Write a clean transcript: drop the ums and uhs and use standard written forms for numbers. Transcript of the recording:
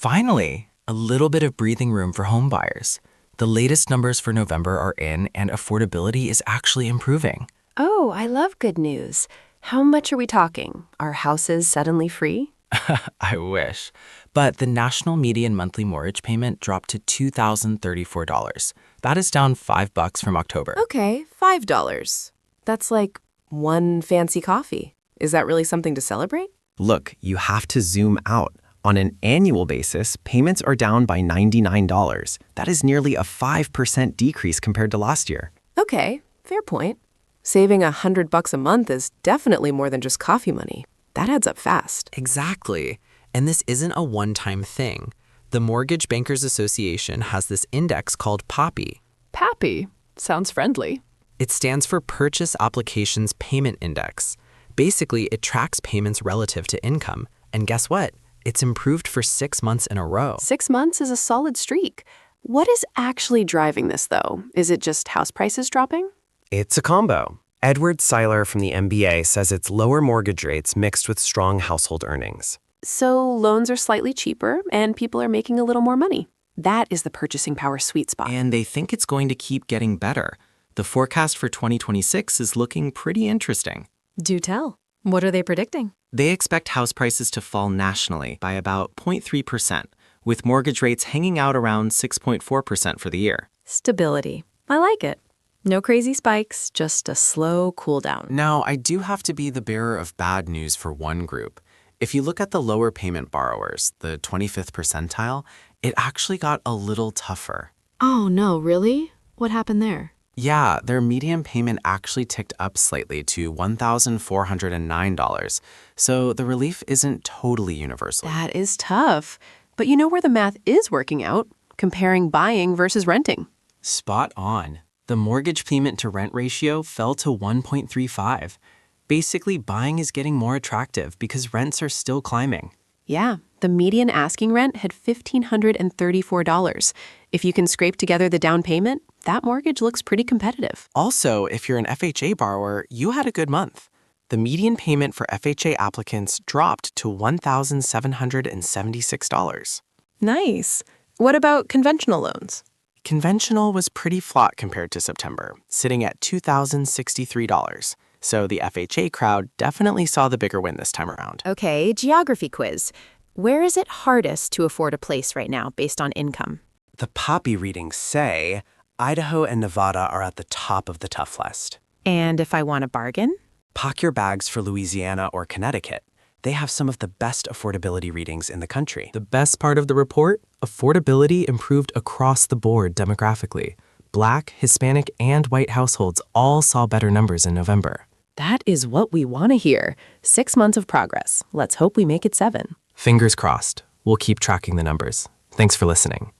Finally, a little bit of breathing room for home buyers. The latest numbers for November are in, and affordability is actually improving. Oh, I love good news. How much are we talking? Are houses suddenly free? I wish. But the national median monthly mortgage payment dropped to $2,034. That is down $5 from October. Okay, $5. That's like one fancy coffee. Is that really something to celebrate? Look, you have to zoom out. On an annual basis, payments are down by $99. That is nearly a 5% decrease compared to last year. Okay, fair point. Saving $100 a month is definitely more than just coffee money. That adds up fast. Exactly. And this isn't a one-time thing. The Mortgage Bankers Association has this index called PAPI. Pappy. Sounds friendly. It stands for Purchase Applications Payment Index. Basically, it tracks payments relative to income. And guess what? It's improved for 6 months in a row. 6 months is a solid streak. What is actually driving this, though? Is it just house prices dropping? It's a combo. Edward Seiler from the MBA says it's lower mortgage rates mixed with strong household earnings. So loans are slightly cheaper and people are making a little more money. That is the purchasing power sweet spot. And they think it's going to keep getting better. The forecast for 2026 is looking pretty interesting. Do tell. What are they predicting? They expect house prices to fall nationally by about 0.3%, with mortgage rates hanging out around 6.4% for the year. Stability. I like it. No crazy spikes, just a slow cool down. Now, I do have to be the bearer of bad news for one group. If you look at the lower payment borrowers, the 25th percentile, it actually got a little tougher. Oh no, really? What happened there? Yeah, their median payment actually ticked up slightly to $1,409, so the relief isn't totally universal. That is tough. But you know where the math is working out? Comparing buying versus renting. Spot on. The mortgage payment to rent ratio fell to 1.35. Basically, buying is getting more attractive because rents are still climbing. Yeah, the median asking rent had $1,534. If you can scrape together the down payment, that mortgage looks pretty competitive. Also, if you're an FHA borrower, you had a good month. The median payment for FHA applicants dropped to $1,776. Nice. What about conventional loans? Conventional was pretty flat compared to September, sitting at $2,063. So the FHA crowd definitely saw the bigger win this time around. Okay, geography quiz. Where is it hardest to afford a place right now based on income? The PAPI readings say Idaho and Nevada are at the top of the tough list. And if I want a bargain? Pack your bags for Louisiana or Connecticut. They have some of the best affordability readings in the country. The best part of the report? Affordability improved across the board demographically. Black, Hispanic, and white households all saw better numbers in November. That is what we want to hear. 6 months of progress. Let's hope we make it 7. Fingers crossed. We'll keep tracking the numbers. Thanks for listening.